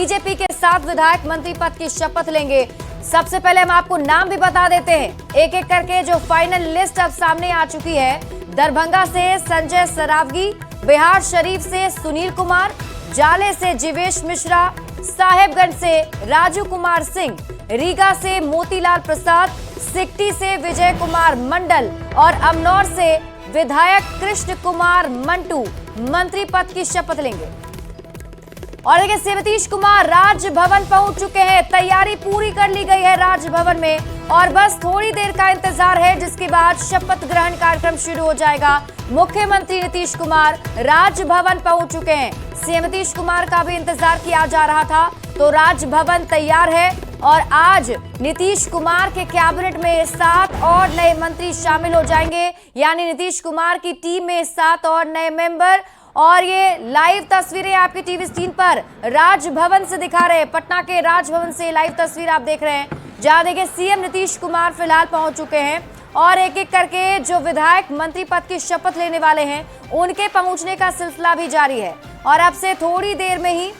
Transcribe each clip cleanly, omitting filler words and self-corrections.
BJP के 7 विधायक मंत्री पद की शपथ लेंगे। सबसे पहले हम आपको नाम भी बता देते हैं, एक एक करके जो फाइनल लिस्ट अब सामने आ चुकी है। दरभंगा से संजय सरावगी, बिहार शरीफ से सुनील कुमार, जाले से जीवेश मिश्रा, साहेबगंज से राजू कुमार सिंह, रीगा से मोतीलाल प्रसाद, सिकटी से विजय कुमार मंडल और अमनौर से विधायक कृष्ण कुमार मंटू मंत्री पद की शपथ लेंगे। और देखिए, से नीतीश कुमार राजभवन पहुंच चुके हैं। तैयारी पूरी कर ली गई है राजभवन में और बस थोड़ी देर का इंतजार है, जिसके बाद शपथ ग्रहण कार्यक्रम शुरू हो जाएगा। मुख्यमंत्री नीतीश कुमार राजभवन पहुंच चुके हैं। सीएम नीतीश कुमार का भी इंतजार किया जा रहा था, तो राजभवन तैयार है और आज नीतीश कुमार के कैबिनेट में 7 और नए मंत्री शामिल हो जाएंगे। यानी नीतीश कुमार की टीम में 7 और नए मेंबर। और ये लाइव तस्वीरें आपकी टीवी स्क्रीन पर राजभवन से दिखा रहे हैं। पटना के राजभवन से लाइव तस्वीर आप देख रहे हैं, जहां देखिए सीएम नीतीश कुमार फिलहाल पहुंच चुके हैं और एक एक करके जो विधायक मंत्री पद की शपथ लेने वाले हैं उनके पहुंचने का सिलसिला भी जारी है। और अब से थोड़ी देर में ही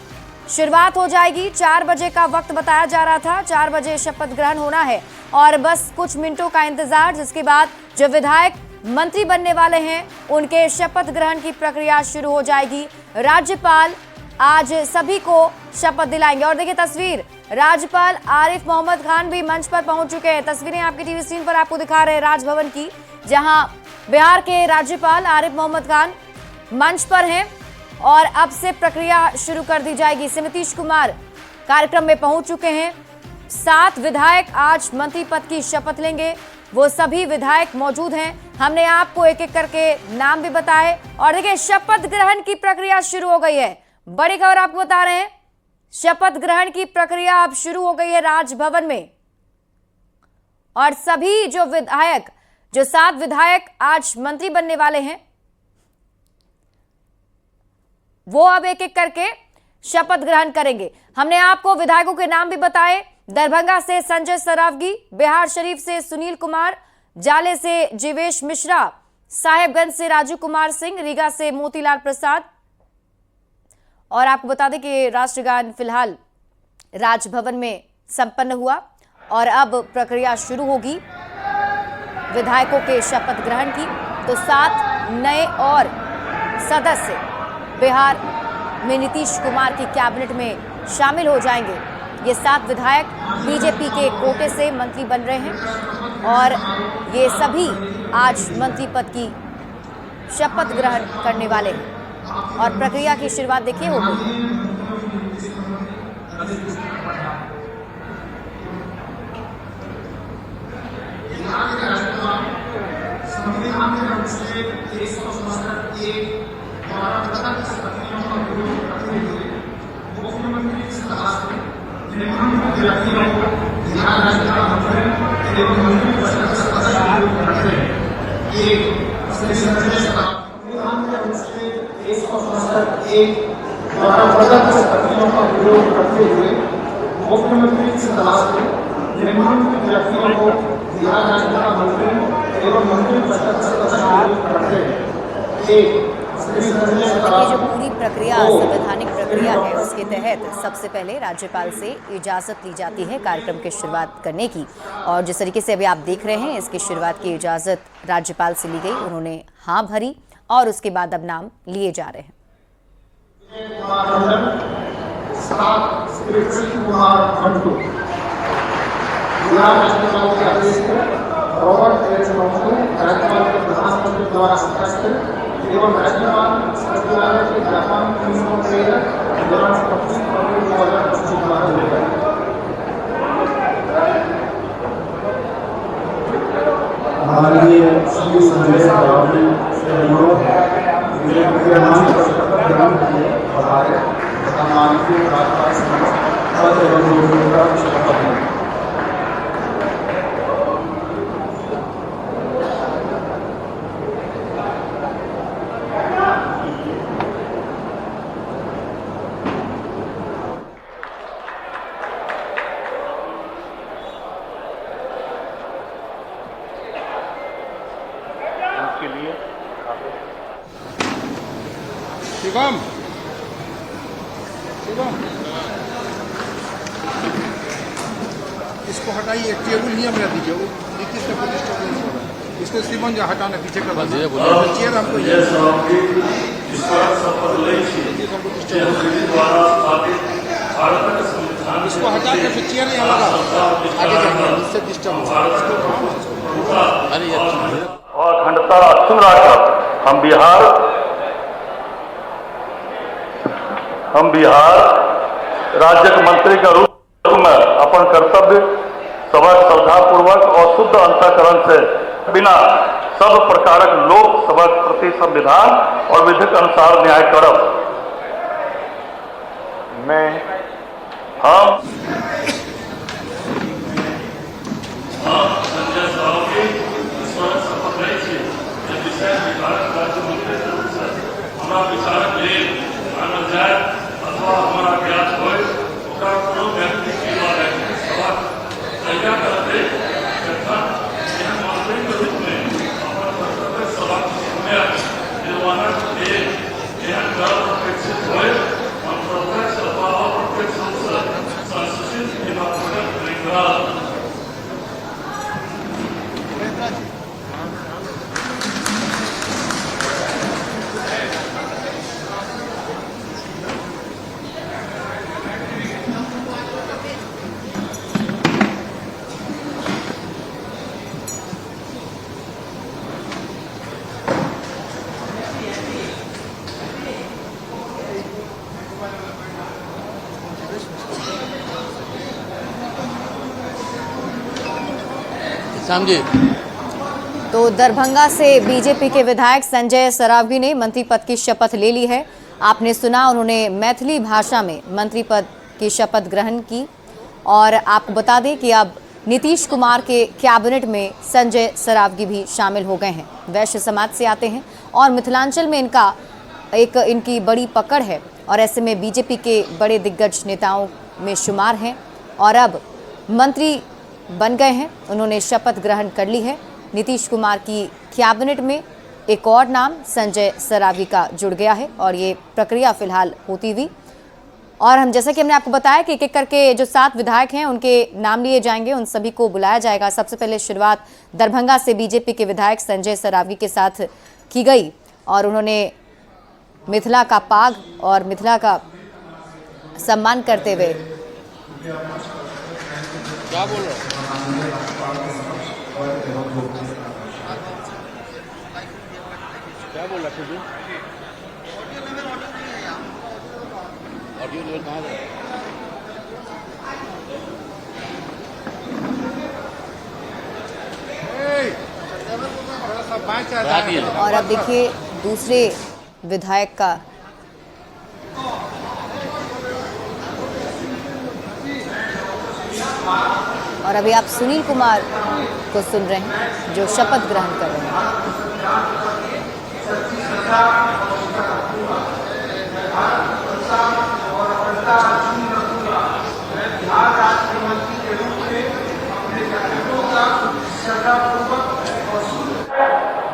शुरुआत हो जाएगी। 4 बजे का वक्त बताया जा रहा था, 4 बजे शपथ ग्रहण होना है और बस कुछ मिनटों का इंतजार, जिसके बाद जो विधायक मंत्री बनने वाले हैं उनके शपथ ग्रहण की प्रक्रिया शुरू हो जाएगी। राज्यपाल आज सभी को शपथ दिलाएंगे। और देखिए तस्वीर, राज्यपाल आरिफ मोहम्मद खान भी मंच पर पहुंच चुके हैं। तस्वीरें आपकी टीवी स्क्रीन पर आपको दिखा रहे हैं राजभवन की, जहां बिहार के राज्यपाल आरिफ मोहम्मद खान मंच पर हैं और अब से प्रक्रिया शुरू कर दी जाएगी। नीतीश कुमार कार्यक्रम में पहुंच चुके हैं। 7 विधायक आज मंत्री पद की शपथ लेंगे। वो सभी विधायक मौजूद हैं। हमने आपको एक एक करके नाम भी बताए और देखिए शपथ ग्रहण की प्रक्रिया शुरू हो गई है। बड़ी खबर आपको बता रहे हैं, शपथ ग्रहण की प्रक्रिया अब शुरू हो गई है राजभवन में और सभी जो 7 विधायक आज मंत्री बनने वाले हैं वो अब एक एक करके शपथ ग्रहण करेंगे। हमने आपको विधायकों के नाम भी बताए। दरभंगा से संजय सरावगी, बिहार शरीफ से सुनील कुमार, जाले से जीवेश मिश्रा, साहेबगंज से राजू कुमार सिंह, रीगा से मोतीलाल प्रसाद। और आपको बता दें कि राष्ट्रगान फिलहाल राजभवन में संपन्न हुआ और अब प्रक्रिया शुरू होगी विधायकों के शपथ ग्रहण की। तो 7 नए और सदस्य बिहार में नीतीश कुमार की कैबिनेट में शामिल हो जाएंगे। ये 7 विधायक बीजेपी के कोटे से मंत्री बन रहे हैं और ये सभी आज मंत्री पद की शपथ ग्रहण करने वाले हैं और प्रक्रिया की शुरुआत देखिए हो गई। मुख्यमंत्री से तलाश में निम्नलिखित व्यक्तियों को बिहार राज्य का मंत्री एवं मंत्री परिषद सदस्य करते हैं। जो पूरी प्रक्रिया संवैधानिक प्रक्रिया है उसके तहत सबसे पहले राज्यपाल से इजाजत ली जाती है कार्यक्रम की शुरुआत करने की। और जिस तरीके से अभी आप देख रहे हैं, इसकी शुरुआत की इजाजत राज्यपाल से ली गई। उन्होंने हाँ भरी और उसके बाद अब नाम लिए जा रहे हैं। प्रधानमंत्री द्वारा हस्ताक्षर एवं राज्यपाल सचिवालय के जापान नियमों के दौरान 25 फरवरी 2025 द्वारा हुए। माननीय श्री संजय सरावगी के नाम पर शपथ ग्रहण किए बढ़ाए तथा माननीय राज्यपाल पद एवं गोपनीयता की शपथ ली। शिवम शिवम इसको हटाइए, टेबल नियम रख दीजिए, वो नीतीश का प्रतिष्ठा नहीं होगा, इसको श्रीमान जो हटाना पीछे कर दीजिए, चेयर हमको इसको हटा के फिर चेयर यहाँ लगा आगे जाएंगे, इससे डिस्टर्ब होगा। और अखंडता अक्षुण्ण रखकर हम बिहार राज्य के मंत्री के रूप में अपन कर्तव्य सबक श्रद्धापूर्वक और शुद्ध अंतःकरण से बिना सब प्रकारक लोक सबक प्रति संविधान और विधिक अनुसार न्याय करब। हम संजय सरावगी शपथ लै छी जे विषय विभागक राज्य मंत्री के रूप से हमरा विचारक लेल मानल जाय अथवा हमरा ज्ञात होय ओकरा कोनो व्यक्ति के द्वारा सभा तैयार करते तखन एहन मंत्री के रूप में अपन कर्तव्य सभा समय निर्वहनक लेल एहन गर्व अपेक्षित होय हम प्रत्यक्ष अथवा अप्रत्यक्ष रूप से संसूचित विभागक नहीं करब। तो दरभंगा से बीजेपी के विधायक संजय सरावगी ने मंत्री पद की शपथ ले ली है। आपने सुना, उन्होंने मैथिली भाषा में मंत्री पद की शपथ ग्रहण की। और आपको बता दें कि अब नीतीश कुमार के कैबिनेट में संजय सरावगी भी शामिल हो गए हैं। वैश्य समाज से आते हैं और मिथिलांचल में इनकी बड़ी पकड़ है और ऐसे में बीजेपी के बड़े दिग्गज नेताओं में शुमार हैं और अब मंत्री बन गए हैं। उन्होंने शपथ ग्रहण कर ली है। नीतीश कुमार की कैबिनेट में एक और नाम संजय सरावगी का जुड़ गया है और ये प्रक्रिया फिलहाल होती हुई। और हम जैसा कि हमने आपको बताया कि एक एक करके जो 7 विधायक हैं उनके नाम लिए जाएंगे, उन सभी को बुलाया जाएगा। सबसे पहले शुरुआत दरभंगा से बीजेपी के विधायक संजय सरावगी के साथ की गई और उन्होंने मिथिला का पाग और मिथिला का सम्मान करते हुए क्या बोल रहे क्या बोल रहे थे? ऑडियो लेवल कहाँ है? और अब देखिए दूसरे विधायक का और अभी आप सुनील कुमार को सुन रहे हैं जो शपथ ग्रहण कर रहे हैं।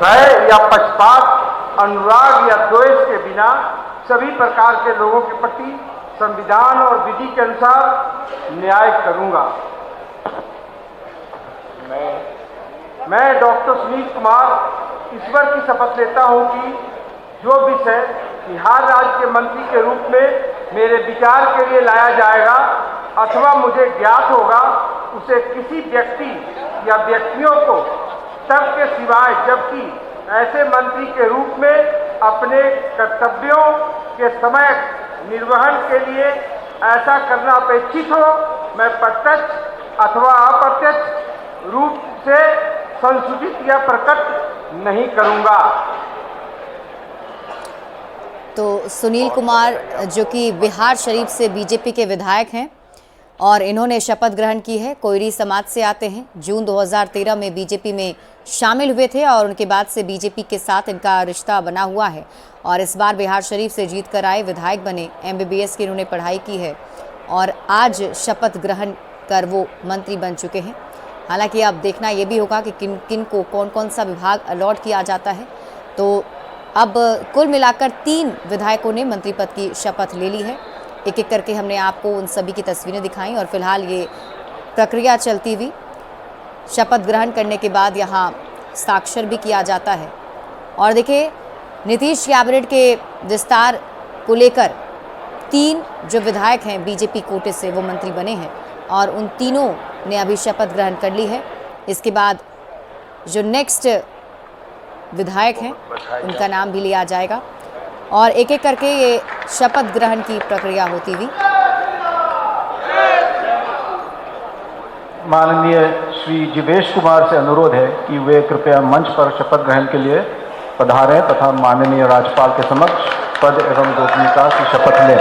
भय या पक्षपात, अनुराग या द्वेष के बिना सभी प्रकार के लोगों के प्रति संविधान और विधि के अनुसार न्याय करूंगा। मैं डॉक्टर सुनील कुमार ईश्वर की शपथ लेता हूं कि जो विषय बिहार राज्य के मंत्री के रूप में मेरे विचार के लिए लाया जाएगा अथवा मुझे ज्ञात होगा उसे किसी व्यक्ति या व्यक्तियों को तब के सिवाय जबकि ऐसे मंत्री के रूप में अपने कर्तव्यों के समय निर्वहन के लिए ऐसा करना अपेक्षित हो, मैं प्रत्यक्ष अथवा अप्रत्यक्ष रूप से संसूचित या प्रकट नहीं करूंगा। तो सुनील कुमार जो कि बिहार शरीफ से बीजेपी के विधायक हैं और इन्होंने शपथ ग्रहण की है। कोयरी समाज से आते हैं। जून 2013 में बीजेपी में शामिल हुए थे और उनके बाद से बीजेपी के साथ इनका रिश्ता बना हुआ है और इस बार बिहार शरीफ से जीत कर आए विधायक बने। MBBS की इन्होंने पढ़ाई की है और आज शपथ ग्रहण कर वो मंत्री बन चुके हैं। हालांकि अब देखना ये भी होगा कि किन किन को कौन कौन सा विभाग अलॉट किया जाता है। तो अब कुल मिलाकर 3 विधायकों ने मंत्री पद की शपथ ले ली है। एक एक करके हमने आपको उन सभी की तस्वीरें दिखाई और फिलहाल ये प्रक्रिया चलती हुई। शपथ ग्रहण करने के बाद यहाँ साक्षर भी किया जाता है। और देखिए, नीतीश कैबिनेट के विस्तार को लेकर 3 जो विधायक हैं बीजेपी कोटे से वो मंत्री बने हैं और उन तीनों ने अभी शपथ ग्रहण कर ली है। इसके बाद जो नेक्स्ट विधायक हैं उनका नाम भी लिया जाएगा और एक एक करके ये शपथ ग्रहण की प्रक्रिया होती हुई। माननीय श्री जीवेश कुमार से अनुरोध है कि वे कृपया मंच पर शपथ ग्रहण के लिए पधारें तथा माननीय राज्यपाल के समक्ष पद एवं गोपनीयता की शपथ लें।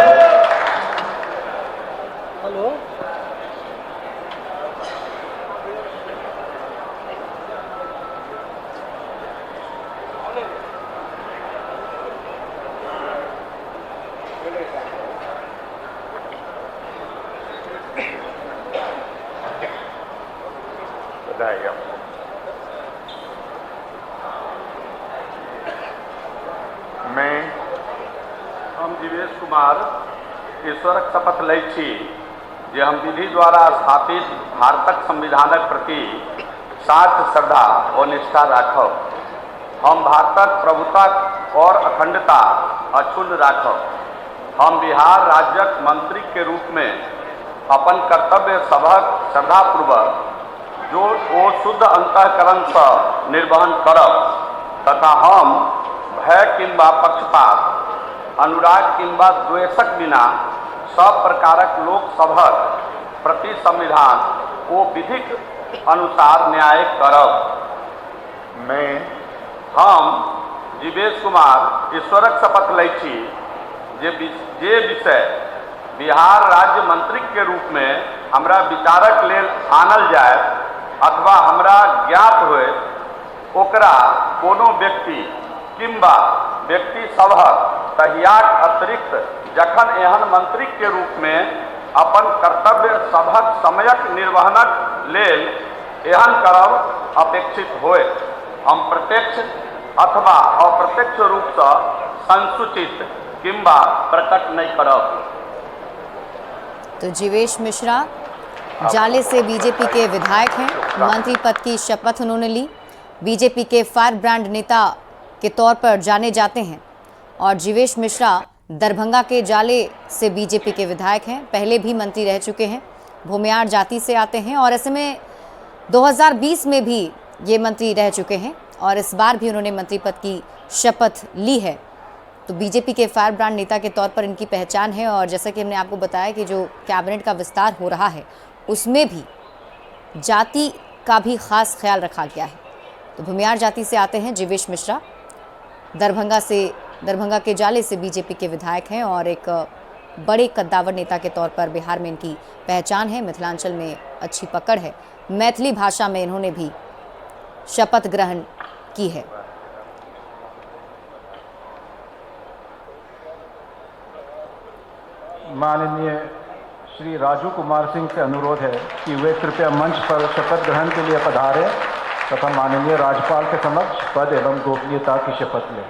हम जीवेश कुमार ईश्वरक शपथ लै छी जे हम विधि द्वारा स्थापित भारतक संविधानक प्रति साच श्रद्धा और निष्ठा राखब। हम भारतक प्रभुता और अखंडता अक्षुण्ण राखब। हम बिहार राज्यक मंत्री के रूप में अपन कर्तव्य सभक श्रद्धापूर्वक जो ओ शुद्ध अंतःकरण से निर्वहन करब तथा हम भय किंबा पक्षपात अनुराग किंबा द्वेषक बिना सब प्रकारक लोक सभक प्रति संविधान ओ विधिक अनुसार न्याय करब। हम जीवेश कुमार ईश्वरक शपथ लै छी जे विषय बिहार राज्य मंत्री के रूप में हमरा विचारक लेल आनल जाय अथवा हमरा ज्ञात होय ओकरा कोनो व्यक्ति किंबा व्यक्ति सभक तहियाक अतिरिक्त जखन एहन मंत्री के रूप में अपन कर्तव्य सभक समयक निर्वहनक लेल एहन करब अपेक्षित होय हम प्रत्यक्ष अथवा अप्रत्यक्ष रूप से संसूचित किंबा प्रकट नहीं करब। तो जीवेश मिश्रा जाले से बीजेपी के विधायक हैं, मंत्री पद की शपथ उन्होंने ली। बीजेपी के फायर ब्रांड नेता के तौर पर जाने जाते हैं और जीवेश मिश्रा दरभंगा के जाले से बीजेपी के विधायक हैं, पहले भी मंत्री रह चुके हैं, भूमियार जाति से आते हैं और ऐसे में 2020 में भी ये मंत्री रह चुके हैं और इस बार भी उन्होंने मंत्री पद की शपथ ली है। तो बीजेपी के फायर ब्रांड नेता के तौर पर इनकी पहचान है और जैसा कि हमने आपको बताया कि जो कैबिनेट का विस्तार हो रहा है उसमें भी जाति का भी खास ख्याल रखा गया है। तो भूमियार जाति से आते हैं जीवेश मिश्रा, दरभंगा के जाले से बीजेपी के विधायक हैं और एक बड़े कद्दावर नेता के तौर पर बिहार में इनकी पहचान है। मिथिलांचल में अच्छी पकड़ है, मैथिली भाषा में इन्होंने भी शपथ ग्रहण की है। माननीय श्री राजू कुमार सिंह से अनुरोध है कि वे कृपया मंच पर शपथ ग्रहण के लिए पधारें तथा माननीय राज्यपाल के समक्ष पद एवं गोपनीयता की शपथ लें।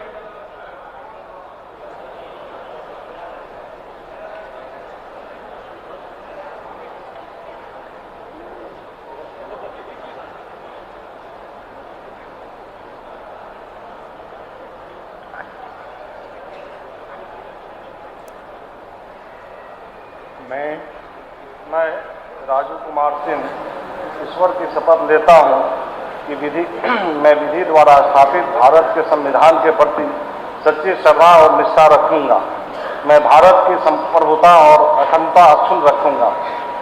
मैं राजू कुमार सिंह ईश्वर की शपथ लेता हूँ कि मैं विधि द्वारा स्थापित भारत के संविधान के प्रति सच्ची श्रद्धा और निष्ठा रखूंगा। मैं भारत की संप्रभुता और अखंडता अक्षुण्ण रखूंगा।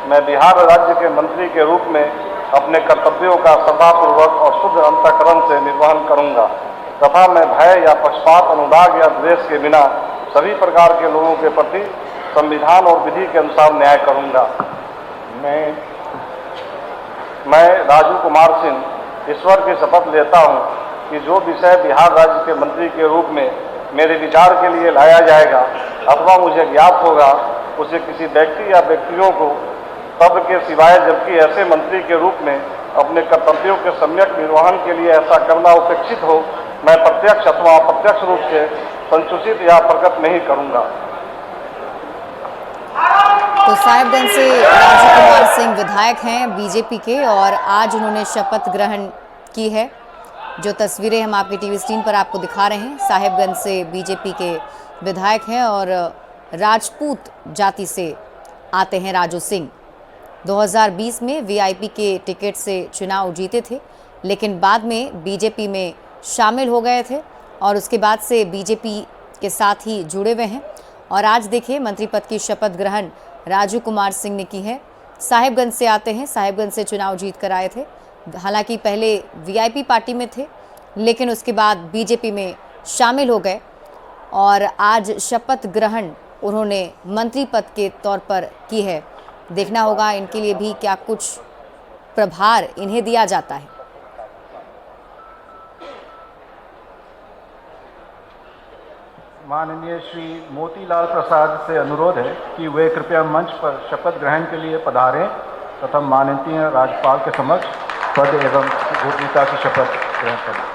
मैं बिहार राज्य के मंत्री के रूप में अपने कर्तव्यों का श्रद्धापूर्वक और शुद्ध अंतःकरण से निर्वहन करूंगा तथा मैं भय या पक्षपात अनुराग या द्वेष के बिना सभी प्रकार के लोगों के प्रति संविधान और विधि के अनुसार न्याय करूंगा। मैं राजू कुमार सिंह ईश्वर की शपथ लेता हूं कि जो विषय बिहार राज्य के मंत्री के रूप में मेरे विचार के लिए लाया जाएगा अथवा मुझे ज्ञात होगा उसे किसी व्यक्ति या व्यक्तियों को पद के सिवाय जबकि ऐसे मंत्री के रूप में अपने कर्तव्यों के सम्यक निर्वहन के लिए ऐसा करना अपेक्षित हो मैं प्रत्यक्ष अथवा अप्रत्यक्ष रूप से संसूचित या प्रकट नहीं करूंगा। तो साहेबगंज से राजू कुमार सिंह विधायक हैं बीजेपी के और आज उन्होंने शपथ ग्रहण की है। जो तस्वीरें हम आपके टीवी स्क्रीन पर आपको दिखा रहे हैं, साहेबगंज से बीजेपी के विधायक हैं और राजपूत जाति से आते हैं राजू सिंह। 2020 में वीआईपी के टिकट से चुनाव जीते थे, लेकिन बाद में बीजेपी में शामिल हो गए थे और उसके बाद से बीजेपी के साथ ही जुड़े हुए हैं। और आज देखिए मंत्री पद की शपथ ग्रहण राजू कुमार सिंह ने की है। साहेबगंज से आते हैं, साहेबगंज से चुनाव जीत कर आए थे। हालांकि पहले वीआईपी पार्टी में थे, लेकिन उसके बाद बीजेपी में शामिल हो गए और आज शपथ ग्रहण उन्होंने मंत्री पद के तौर पर की है। देखना होगा इनके लिए भी क्या कुछ प्रभार इन्हें दिया जाता है। माननीय श्री मोतीलाल प्रसाद से अनुरोध है कि वे कृपया मंच पर शपथ ग्रहण के लिए पधारें तथा माननीय राज्यपाल के समक्ष पद एवं गोपनीयता की शपथ ग्रहण करें।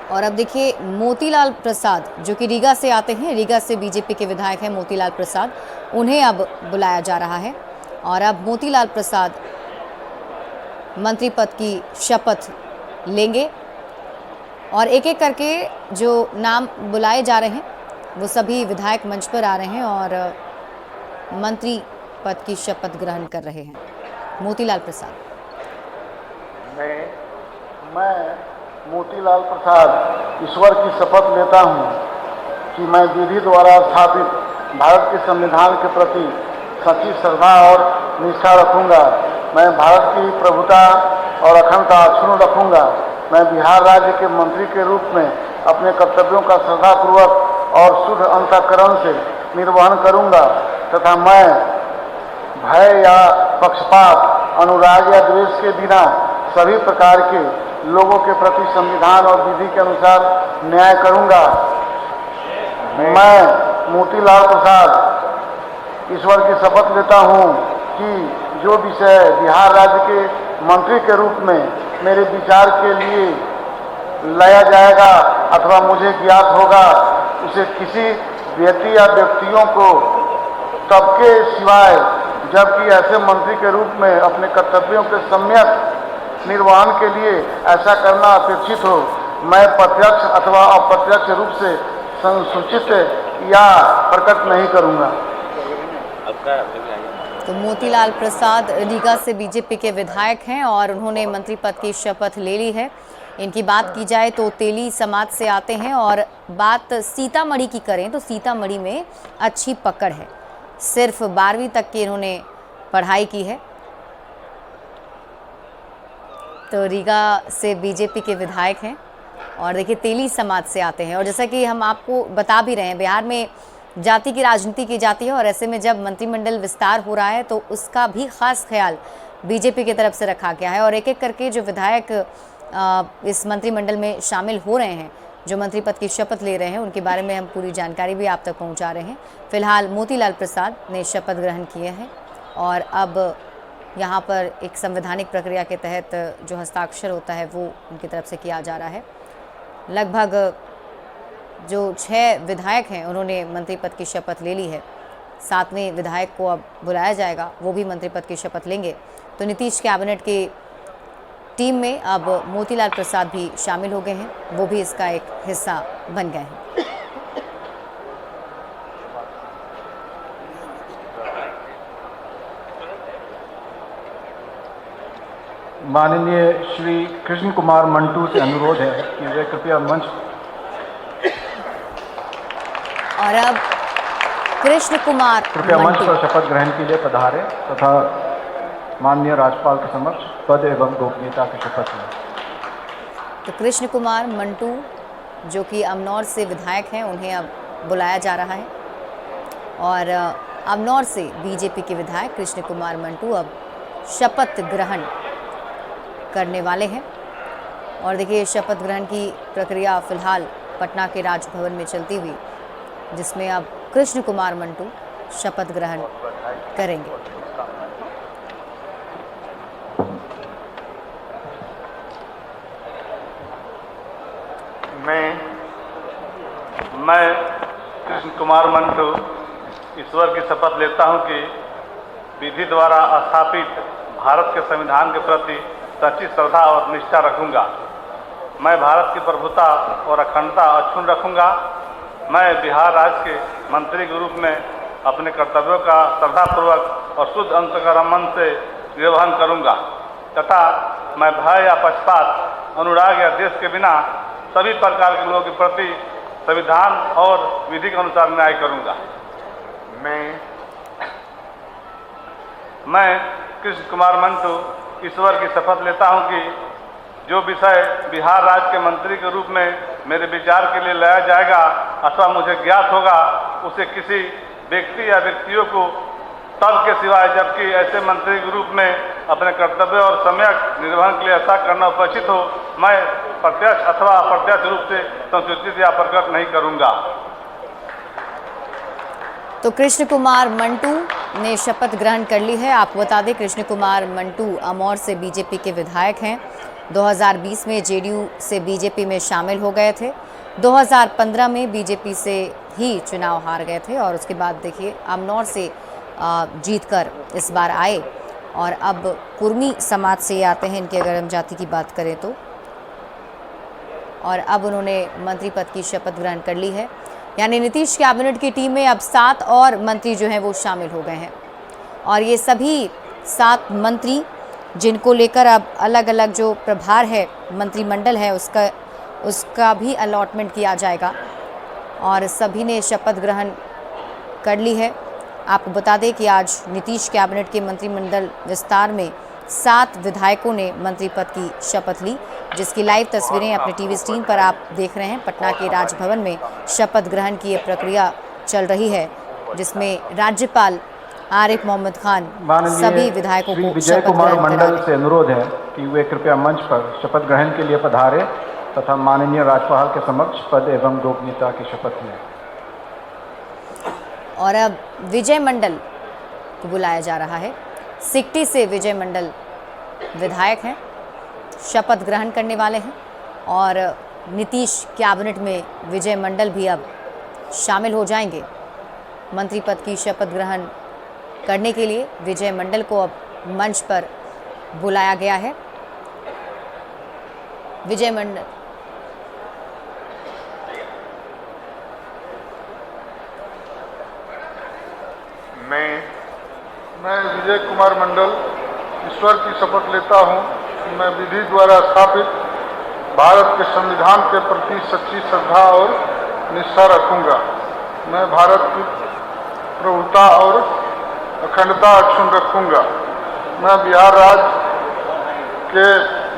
और अब देखिए मोतीलाल प्रसाद जो कि रीगा से आते हैं, रीगा से बीजेपी के विधायक हैं मोतीलाल प्रसाद, उन्हें अब बुलाया जा रहा है और अब मोतीलाल प्रसाद मंत्री पद की शपथ लेंगे और एक एक करके जो नाम बुलाए जा रहे हैं वो सभी विधायक मंच पर आ रहे हैं और मंत्री पद की शपथ ग्रहण कर रहे हैं। मोतीलाल प्रसाद। मैं मोतीलाल प्रसाद ईश्वर की शपथ लेता हूँ कि मैं विधि द्वारा स्थापित भारत के संविधान के प्रति सच्ची श्रद्धा और निष्ठा रखूँगा। मैं भारत की प्रभुता और अखंडता अक्षुण्ण रखूँगा। मैं बिहार राज्य के मंत्री के रूप में अपने कर्तव्यों का श्रद्धापूर्वक और शुद्ध अंतःकरण से निर्वहन करूँगा तथा मैं भय या पक्षपात, अनुराग या द्वेष के बिना सभी प्रकार के लोगों के प्रति संविधान और विधि के अनुसार न्याय करूँगा। मैं मोतीलाल प्रसाद ईश्वर की शपथ लेता हूँ कि जो विषय बिहार राज्य के मंत्री के रूप में मेरे विचार के लिए लाया जाएगा अथवा मुझे ज्ञात होगा, उसे किसी व्यक्ति या व्यक्तियों को तबके सिवाय, जबकि ऐसे मंत्री के रूप में अपने कर्तव्यों के सम्यक निर्वहन के लिए ऐसा करना अपेक्षित हो, मैं प्रत्यक्ष अथवा अप्रत्यक्ष रूप से संसूचित या प्रकट नहीं करूँगा। तो मोतीलाल प्रसाद रीगा से बीजेपी के विधायक हैं और उन्होंने मंत्री पद की शपथ ले ली है। इनकी बात की जाए तो तेली समाज से आते हैं और बात सीतामढ़ी की करें तो सीतामढ़ी में अच्छी पकड़ है। सिर्फ 12वीं तक की इन्होंने पढ़ाई की है। तो रीगा से बीजेपी के विधायक हैं और देखिए तेली समाज से आते हैं और जैसा कि हम आपको बता भी रहे हैं, बिहार में जाति की राजनीति की जाती है और ऐसे में जब मंत्रिमंडल विस्तार हो रहा है तो उसका भी खास ख्याल बीजेपी की तरफ से रखा गया है और एक एक करके जो विधायक इस मंत्रिमंडल में शामिल हो रहे हैं, जो मंत्री पद की शपथ ले रहे हैं, उनके बारे में हम पूरी जानकारी भी आप तक पहुंचा रहे हैं। फिलहाल मोतीलाल प्रसाद ने शपथ ग्रहण किए हैं और अब यहाँ पर एक संवैधानिक प्रक्रिया के तहत जो हस्ताक्षर होता है वो उनकी तरफ से किया जा रहा है। लगभग जो 6 विधायक हैं उन्होंने मंत्री पद की शपथ ले ली है। 7वें विधायक को अब बुलाया जाएगा, वो भी मंत्री पद की शपथ लेंगे। तो नीतीश कैबिनेट की टीम में अब मोतीलाल प्रसाद भी शामिल हो गए हैं, वो भी इसका एक हिस्सा बन गए हैं। माननीय श्री कृष्ण कुमार मंटू से अनुरोध है कि वे कृपया मंच और अब कृष्ण कुमार पर शपथ ग्रहण के लिए पधारे तथा माननीय राज्यपाल के समक्ष पद एवं गोपनीयता की शपथ लें। तो कृष्ण कुमार मंटू जो कि अमनौर से विधायक हैं, उन्हें अब बुलाया जा रहा है और अमनौर से बीजेपी के विधायक कृष्ण कुमार मंटू अब शपथ ग्रहण करने वाले हैं। और देखिए शपथ ग्रहण की प्रक्रिया फिलहाल पटना के राजभवन में चलती हुई, जिसमें अब कृष्ण कुमार मंटू शपथ ग्रहण करेंगे। मैं कृष्ण कुमार मंटू ईश्वर की शपथ लेता हूं कि विधि द्वारा स्थापित भारत के संविधान के प्रति सच्ची श्रद्धा और निष्ठा रखूंगा। मैं भारत की प्रभुता और अखंडता अक्षुण्ण रखूंगा। मैं बिहार राज्य के मंत्री के रूप में अपने कर्तव्यों का श्रद्धापूर्वक और शुद्ध अंतःकरण से निर्वहन करूंगा तथा मैं भय या पक्षपात, अनुराग या देश के बिना सभी प्रकार के लोगों के प्रति संविधान और विधि के अनुसार न्याय करूंगा। मैं कृष्ण कुमार मंटू ईश्वर की शपथ लेता हूं कि जो विषय बिहार राज्य के मंत्री के रूप में मेरे विचार के लिए लाया जाएगा अथवा मुझे ज्ञात होगा, उसे किसी व्यक्ति या व्यक्तियों को तब के सिवाय जबकि ऐसे मंत्री के रूप में अपने कर्तव्य और सम्यक निर्वहन के लिए ऐसा करना उचित हो, मैं प्रत्यक्ष अथवा अप्रत्यक्ष रूप से संसूचित या प्रकट नहीं करूंगा। तो कृष्ण कुमार मंटू ने शपथ ग्रहण कर ली है। आपको बता दें, कृष्ण कुमार मंटू अमौर से बीजेपी के विधायक हैं। 2020 में जेडीयू से बीजेपी में शामिल हो गए थे। 2015 में बीजेपी से ही चुनाव हार गए थे और उसके बाद देखिए अमनौर से जीतकर इस बार आए और अब कुर्मी समाज से आते हैं। इनकी अगर हम जाति की बात करें तो, और अब उन्होंने मंत्री पद की शपथ ग्रहण कर ली है। यानी नीतीश कैबिनेट की टीम में अब 7 और मंत्री जो हैं वो शामिल हो गए हैं और ये सभी 7 मंत्री जिनको लेकर अब अलग अलग जो प्रभार है, मंत्रिमंडल है, उसका भी अलॉटमेंट किया जाएगा और सभी ने शपथ ग्रहण कर ली है। आपको बता दें कि आज नीतीश कैबिनेट के मंत्रिमंडल विस्तार में 7 विधायकों ने मंत्री पद की शपथ ली, जिसकी लाइव तस्वीरें अपने टीवी स्क्रीन पर आप देख रहे हैं। पटना के राजभवन में शपथ ग्रहण की ये प्रक्रिया चल रही है, जिसमें राज्यपाल आरिफ मोहम्मद खान सभी विधायकों को विजय कुमार मंडल से अनुरोध है कि वे कृपया मंच पर शपथ ग्रहण के लिए पधारे तथा माननीय राज्यपाल के समक्ष पद एवं गोपनीयता की शपथ लें। और अब विजय मंडल को बुलाया जा रहा है। सिकटी से विजय मंडल विधायक हैं, शपथ ग्रहण करने वाले हैं और नीतीश कैबिनेट में विजय मंडल भी अब शामिल हो जाएंगे। मंत्री पद की शपथ ग्रहण करने के लिए विजय मंडल को अब मंच पर बुलाया गया है। विजय मंडल मैं विजय कुमार मंडल ईश्वर की शपथ लेता हूं कि मैं विधि द्वारा स्थापित भारत के संविधान के प्रति सच्ची श्रद्धा और निष्ठा रखूंगा। मैं भारत की प्रभुता और अखंडता अक्षुण्ण रखूंगा। मैं बिहार राज्य के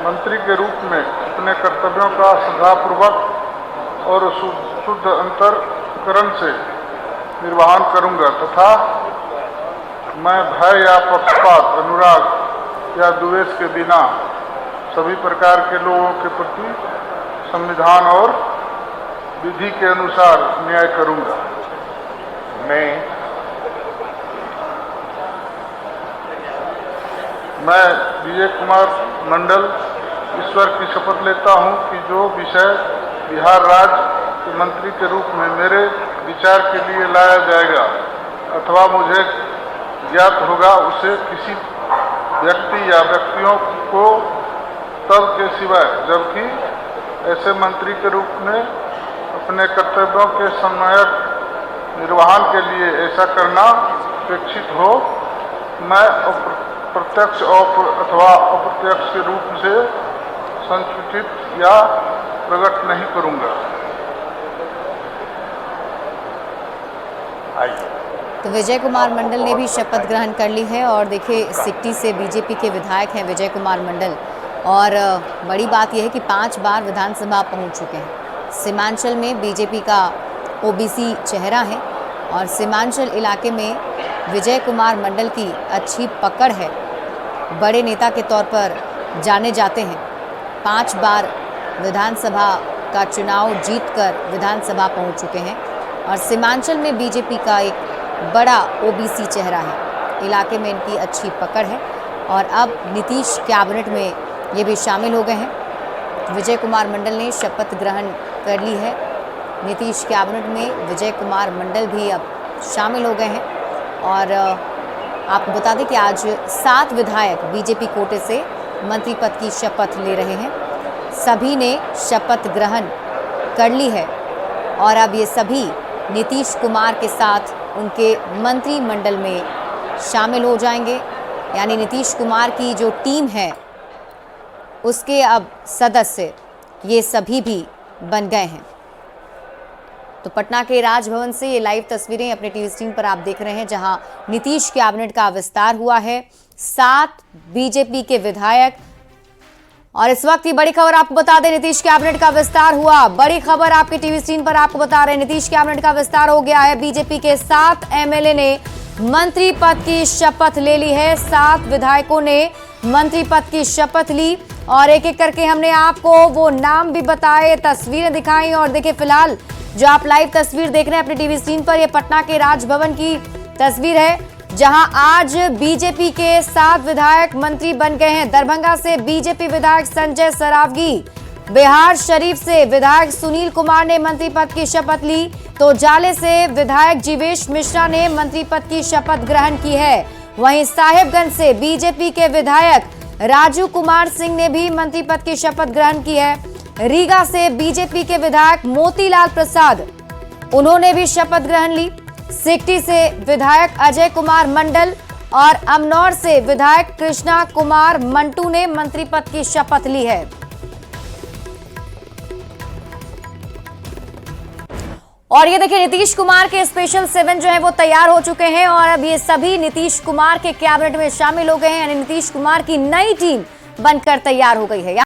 मंत्री के रूप में अपने कर्तव्यों का श्रद्धापूर्वक और शुद्ध अंतःकरण से निर्वहन करूंगा तथा मैं भय या पक्षपात, अनुराग या द्वेष के बिना सभी प्रकार के लोगों के प्रति संविधान और विधि के अनुसार न्याय करूंगा। मैं विजय कुमार मंडल ईश्वर की शपथ लेता हूं कि जो विषय बिहार राज्य के मंत्री के रूप में मेरे विचार के लिए लाया जाएगा अथवा मुझे ज्ञात होगा, उसे किसी व्यक्ति या व्यक्तियों को तब के सिवाय जबकि ऐसे मंत्री के रूप में अपने कर्तव्यों के सम्यक निर्वहन के लिए ऐसा करना अपेक्षित हो, मैं प्रत्यक्ष अथवा अप्रत्यक्ष के रूप से संसूचित या प्रकट नहीं करूंगा। तो विजय कुमार मंडल ने भी शपथ ग्रहण कर ली है और देखिए सिकटी से बीजेपी के विधायक हैं विजय कुमार मंडल और बड़ी बात यह है कि 5 बार विधानसभा पहुंच चुके हैं। सीमांचल में बीजेपी का ओबीसी चेहरा है और सीमांचल इलाके में विजय कुमार मंडल की अच्छी पकड़ है, बड़े नेता के तौर पर जाने जाते हैं। 5 बार विधानसभा का चुनाव जीतकर विधानसभा पहुंच चुके हैं और सीमांचल में बीजेपी का एक बड़ा ओबीसी चेहरा है, इलाके में इनकी अच्छी पकड़ है और अब नीतीश कैबिनेट में ये भी शामिल हो गए हैं। विजय कुमार मंडल ने शपथ ग्रहण कर ली है। नीतीश कैबिनेट में विजय कुमार मंडल भी अब शामिल हो गए हैं और आपको बता दें कि आज 7 विधायक बीजेपी कोटे से मंत्री पद की शपथ ले रहे हैं। सभी ने शपथ ग्रहण कर ली है और अब ये सभी नीतीश कुमार के साथ उनके मंत्रिमंडल में शामिल हो जाएंगे। यानी नीतीश कुमार की जो टीम है उसके अब सदस्य ये सभी भी बन गए हैं। तो पटना के राजभवन से ये लाइव तस्वीरें अपने टीवी स्क्रीन पर आप देख रहे हैं, जहां नीतीश कैबिनेट का विस्तार हुआ है। 7 बीजेपी के विधायक, और इस वक्त की बड़ी खबर आपको बता दें, नीतीश कैबिनेट का विस्तार हुआ। बड़ी खबर आपके टीवी स्क्रीन पर आपको बता रहे हैं, नीतीश कैबिनेट का विस्तार हो गया है। बीजेपी के 7 एमएलए ने मंत्री पद की शपथ ले ली है। 7 विधायकों ने मंत्री पद की शपथ ली और एक एक करके हमने आपको वो नाम भी बताए, तस्वीरें दिखाई। और देखिए, फिलहाल जो आप लाइव तस्वीर देख रहे हैं अपने टीवी स्क्रीन पर, ये पटना के राजभवन की तस्वीर है, जहां आज बीजेपी के 7 विधायक मंत्री बन गए हैं। दरभंगा से बीजेपी विधायक संजय सरावगी, बिहार शरीफ से विधायक सुनील कुमार ने मंत्री पद की शपथ ली, तो जाले से विधायक जीवेश मिश्रा ने मंत्री पद की शपथ ग्रहण की है। वहीं साहेबगंज से बीजेपी के विधायक राजू कुमार सिंह ने भी मंत्री पद की शपथ ग्रहण की है। रीगा से बीजेपी के विधायक मोतीलाल प्रसाद, उन्होंने भी शपथ ग्रहण ली। सिकटी से विधायक अजय कुमार मंडल और अमनौर से विधायक कृष्णा कुमार मंटू ने मंत्री पद की शपथ ली है। और ये देखिए, नीतीश कुमार के स्पेशल 7 जो है वो तैयार हो चुके हैं और अब ये सभी नीतीश कुमार के कैबिनेट में शामिल हो गए हैं। यानी नीतीश कुमार की नई टीम बनकर तैयार हो गई है।